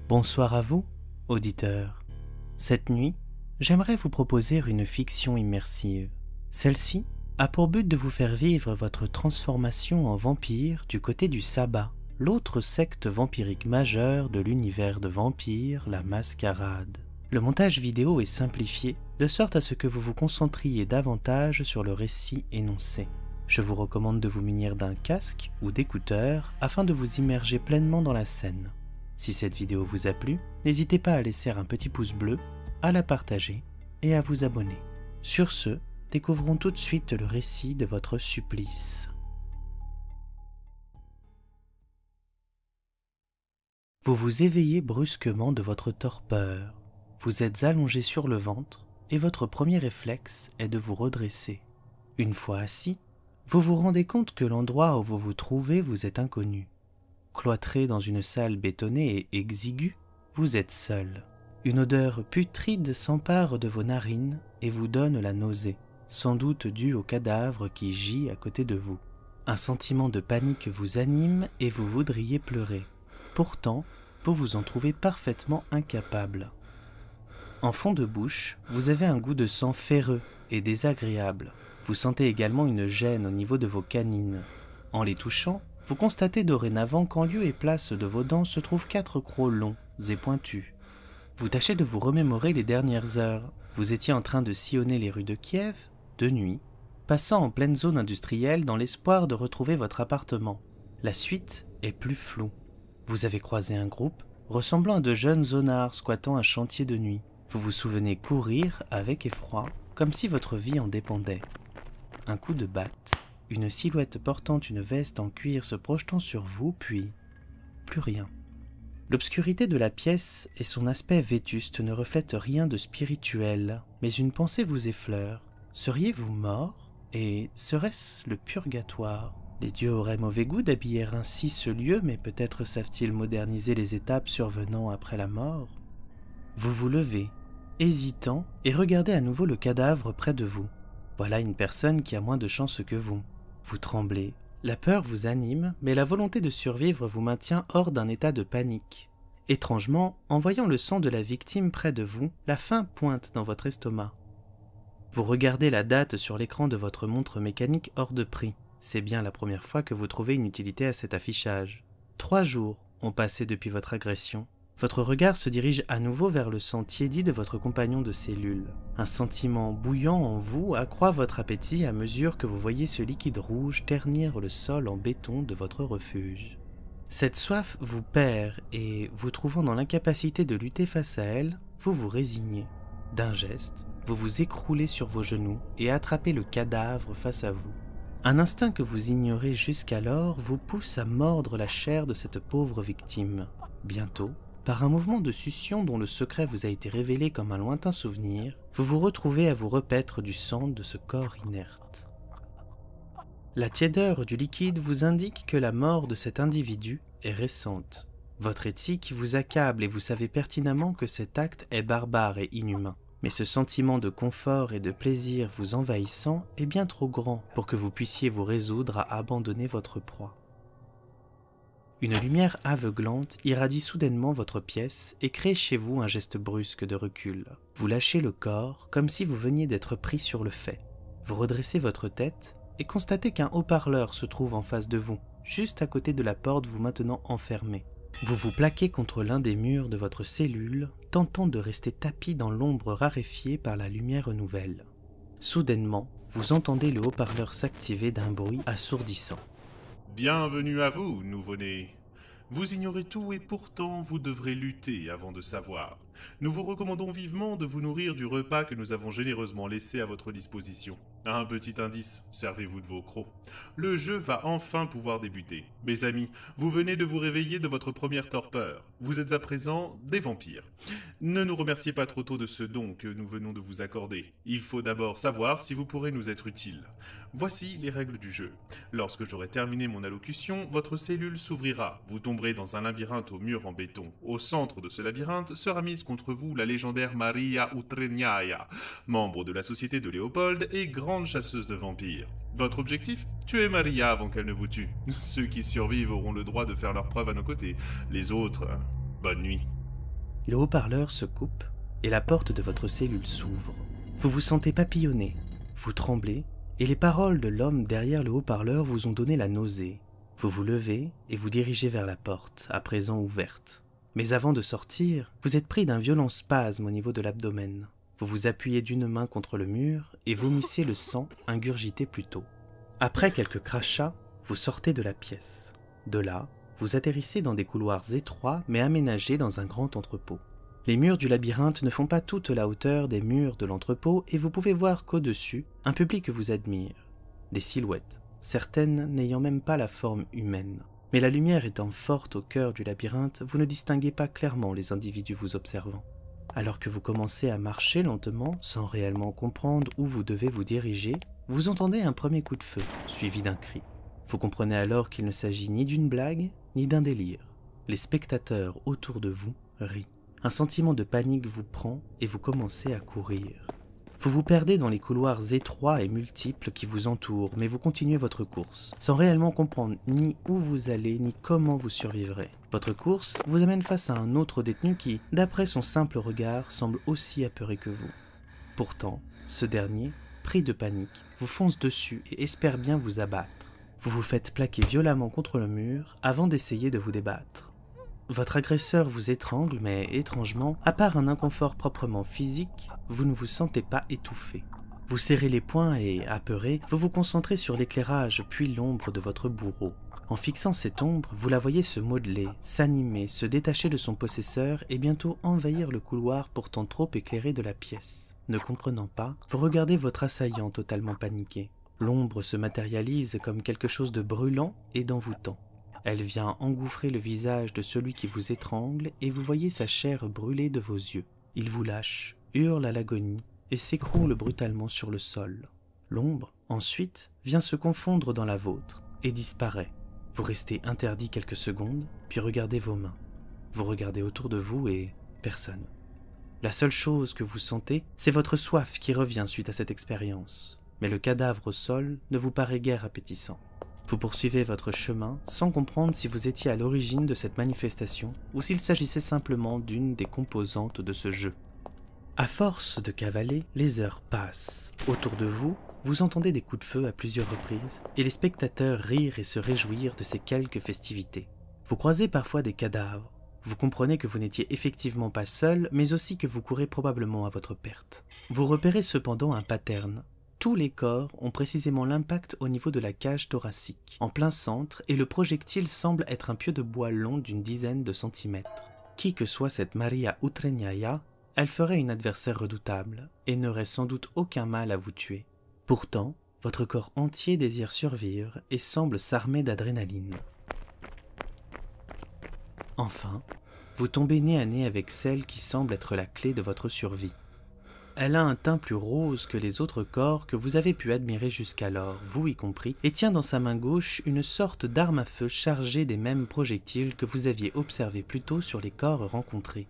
Bonsoir à vous, auditeurs. Cette nuit, j'aimerais vous proposer une fiction immersive. Celle-ci a pour but de vous faire vivre votre transformation en vampire du côté du Sabbat, l'autre secte vampirique majeure de l'univers de Vampire, la Mascarade. Le montage vidéo est simplifié, de sorte à ce que vous vous concentriez davantage sur le récit énoncé. Je vous recommande de vous munir d'un casque ou d'écouteurs afin de vous immerger pleinement dans la scène. Si cette vidéo vous a plu, n'hésitez pas à laisser un petit pouce bleu, à la partager et à vous abonner. Sur ce, découvrons tout de suite le récit de votre supplice. Vous vous éveillez brusquement de votre torpeur. Vous êtes allongé sur le ventre et votre premier réflexe est de vous redresser. Une fois assis, vous vous rendez compte que l'endroit où vous vous trouvez vous est inconnu. Cloîtré dans une salle bétonnée et exiguë, vous êtes seul. Une odeur putride s'empare de vos narines et vous donne la nausée, sans doute due au cadavre qui gît à côté de vous. Un sentiment de panique vous anime et vous voudriez pleurer. Pourtant, vous vous en trouvez parfaitement incapable. En fond de bouche, vous avez un goût de sang ferreux et désagréable. Vous sentez également une gêne au niveau de vos canines. En les touchant, vous constatez dorénavant qu'en lieu et place de vos dents se trouvent 4 crocs longs et pointus. Vous tâchez de vous remémorer les dernières heures. Vous étiez en train de sillonner les rues de Kiev, de nuit, passant en pleine zone industrielle dans l'espoir de retrouver votre appartement. La suite est plus floue. Vous avez croisé un groupe ressemblant à de jeunes zonards squattant un chantier de nuit. Vous vous souvenez courir avec effroi, comme si votre vie en dépendait. Un coup de batte. Une silhouette portant une veste en cuir se projetant sur vous, puis plus rien. L'obscurité de la pièce et son aspect vétuste ne reflètent rien de spirituel, mais une pensée vous effleure. Seriez-vous mort? Et serait-ce le purgatoire? Les dieux auraient mauvais goût d'habiller ainsi ce lieu, mais peut-être savent-ils moderniser les étapes survenant après la mort? Vous vous levez, hésitant, et regardez à nouveau le cadavre près de vous. Voilà une personne qui a moins de chance que vous. Vous tremblez, la peur vous anime, mais la volonté de survivre vous maintient hors d'un état de panique. Étrangement, en voyant le sang de la victime près de vous, la faim pointe dans votre estomac. Vous regardez la date sur l'écran de votre montre mécanique hors de prix. C'est bien la première fois que vous trouvez une utilité à cet affichage. 3 jours ont passé depuis votre agression. Votre regard se dirige à nouveau vers le sang tiédi de votre compagnon de cellule. Un sentiment bouillant en vous accroît votre appétit à mesure que vous voyez ce liquide rouge ternir le sol en béton de votre refuge. Cette soif vous perd et, vous trouvant dans l'incapacité de lutter face à elle, vous vous résignez. D'un geste, vous vous écroulez sur vos genoux et attrapez le cadavre face à vous. Un instinct que vous ignorez jusqu'alors vous pousse à mordre la chair de cette pauvre victime. Bientôt, par un mouvement de succion dont le secret vous a été révélé comme un lointain souvenir, vous vous retrouvez à vous repaître du sang de ce corps inerte. La tiédeur du liquide vous indique que la mort de cet individu est récente. Votre éthique vous accable et vous savez pertinemment que cet acte est barbare et inhumain. Mais ce sentiment de confort et de plaisir vous envahissant est bien trop grand pour que vous puissiez vous résoudre à abandonner votre proie. Une lumière aveuglante irradie soudainement votre pièce et crée chez vous un geste brusque de recul. Vous lâchez le corps comme si vous veniez d'être pris sur le fait. Vous redressez votre tête et constatez qu'un haut-parleur se trouve en face de vous, juste à côté de la porte vous maintenant enfermée. Vous vous plaquez contre l'un des murs de votre cellule, tentant de rester tapi dans l'ombre raréfiée par la lumière nouvelle. Soudainement, vous entendez le haut-parleur s'activer d'un bruit assourdissant. Bienvenue à vous, nouveau-né. Vous ignorez tout et pourtant vous devrez lutter avant de savoir. Nous vous recommandons vivement de vous nourrir du repas que nous avons généreusement laissé à votre disposition. Un petit indice, servez-vous de vos crocs. Le jeu va enfin pouvoir débuter. Mes amis, vous venez de vous réveiller de votre première torpeur. Vous êtes à présent des vampires. Ne nous remerciez pas trop tôt de ce don que nous venons de vous accorder. Il faut d'abord savoir si vous pourrez nous être utile. Voici les règles du jeu. Lorsque j'aurai terminé mon allocution, votre cellule s'ouvrira. Vous tomberez dans un labyrinthe au mur en béton. Au centre de ce labyrinthe sera mise contre vous la légendaire Maria Utreniaia, membre de la société de Léopold et grande chasseuse de vampires. Votre objectif? Tuer Maria avant qu'elle ne vous tue. Ceux qui survivent auront le droit de faire leurs preuves à nos côtés. Les autres, bonne nuit. Le haut-parleur se coupe et la porte de votre cellule s'ouvre. Vous vous sentez papillonner, vous tremblez et les paroles de l'homme derrière le haut-parleur vous ont donné la nausée. Vous vous levez et vous dirigez vers la porte, à présent ouverte. Mais avant de sortir, vous êtes pris d'un violent spasme au niveau de l'abdomen. Vous vous appuyez d'une main contre le mur et vomissez le sang ingurgité plus tôt. Après quelques crachats, vous sortez de la pièce. De là, vous atterrissez dans des couloirs étroits mais aménagés dans un grand entrepôt. Les murs du labyrinthe ne font pas toute la hauteur des murs de l'entrepôt et vous pouvez voir qu'au-dessus, un public vous admire. Des silhouettes, certaines n'ayant même pas la forme humaine. Mais la lumière étant forte au cœur du labyrinthe, vous ne distinguez pas clairement les individus vous observant. Alors que vous commencez à marcher lentement, sans réellement comprendre où vous devez vous diriger, vous entendez un premier coup de feu, suivi d'un cri. Vous comprenez alors qu'il ne s'agit ni d'une blague, ni d'un délire. Les spectateurs autour de vous rient. Un sentiment de panique vous prend et vous commencez à courir. Vous vous perdez dans les couloirs étroits et multiples qui vous entourent, mais vous continuez votre course, sans réellement comprendre ni où vous allez, ni comment vous survivrez. Votre course vous amène face à un autre détenu qui, d'après son simple regard, semble aussi apeuré que vous. Pourtant, ce dernier, pris de panique, vous fonce dessus et espère bien vous abattre. Vous vous faites plaquer violemment contre le mur avant d'essayer de vous débattre. Votre agresseur vous étrangle, mais étrangement, à part un inconfort proprement physique, vous ne vous sentez pas étouffé. Vous serrez les poings et, apeuré, vous vous concentrez sur l'éclairage puis l'ombre de votre bourreau. En fixant cette ombre, vous la voyez se modeler, s'animer, se détacher de son possesseur et bientôt envahir le couloir pourtant trop éclairé de la pièce. Ne comprenant pas, vous regardez votre assaillant totalement paniqué. L'ombre se matérialise comme quelque chose de brûlant et d'envoûtant. Elle vient engouffrer le visage de celui qui vous étrangle et vous voyez sa chair brûler de vos yeux. Il vous lâche, hurle à l'agonie et s'écroule brutalement sur le sol. L'ombre, ensuite, vient se confondre dans la vôtre et disparaît. Vous restez interdit quelques secondes, puis regardez vos mains. Vous regardez autour de vous et personne. La seule chose que vous sentez, c'est votre soif qui revient suite à cette expérience. Mais le cadavre au sol ne vous paraît guère appétissant. Vous poursuivez votre chemin sans comprendre si vous étiez à l'origine de cette manifestation ou s'il s'agissait simplement d'une des composantes de ce jeu. À force de cavaler, les heures passent. Autour de vous, vous entendez des coups de feu à plusieurs reprises et les spectateurs rire et se réjouir de ces quelques festivités. Vous croisez parfois des cadavres. Vous comprenez que vous n'étiez effectivement pas seul, mais aussi que vous courez probablement à votre perte. Vous repérez cependant un pattern. Tous les corps ont précisément l'impact au niveau de la cage thoracique, en plein centre, et le projectile semble être un pieu de bois long d'une dizaine de centimètres. Qui que soit cette Maria Utreniaia, elle ferait une adversaire redoutable, et n'aurait sans doute aucun mal à vous tuer. Pourtant, votre corps entier désire survivre et semble s'armer d'adrénaline. Enfin, vous tombez nez à nez avec celle qui semble être la clé de votre survie. Elle a un teint plus rose que les autres corps que vous avez pu admirer jusqu'alors, vous y compris, et tient dans sa main gauche une sorte d'arme à feu chargée des mêmes projectiles que vous aviez observés plus tôt sur les corps rencontrés.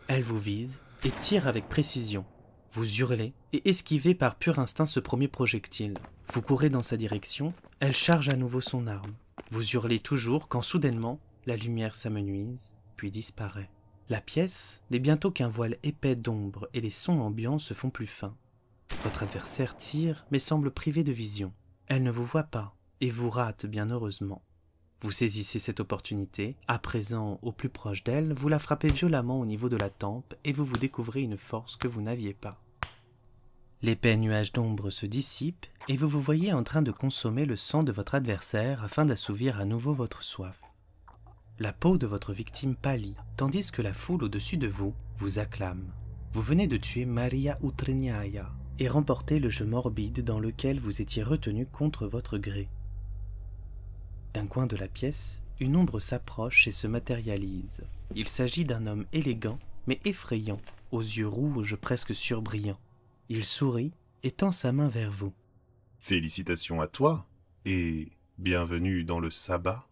Elle vous vise et tire avec précision. Vous hurlez et esquivez par pur instinct ce premier projectile. Vous courez dans sa direction, elle charge à nouveau son arme. Vous hurlez toujours quand soudainement, la lumière s'amenuise, puis disparaît. La pièce n'est bientôt qu'un voile épais d'ombre et les sons ambiants se font plus fins. Votre adversaire tire mais semble privé de vision. Elle ne vous voit pas et vous rate bien heureusement. Vous saisissez cette opportunité, à présent au plus proche d'elle, vous la frappez violemment au niveau de la tempe et vous vous découvrez une force que vous n'aviez pas. L'épais nuage d'ombre se dissipe et vous vous voyez en train de consommer le sang de votre adversaire afin d'assouvir à nouveau votre soif. La peau de votre victime pâlit, tandis que la foule au-dessus de vous vous acclame. Vous venez de tuer Maria Utreniaia et remporter le jeu morbide dans lequel vous étiez retenu contre votre gré. D'un coin de la pièce, une ombre s'approche et se matérialise. Il s'agit d'un homme élégant, mais effrayant, aux yeux rouges presque surbrillants. Il sourit et tend sa main vers vous. Félicitations à toi, et bienvenue dans le sabbat.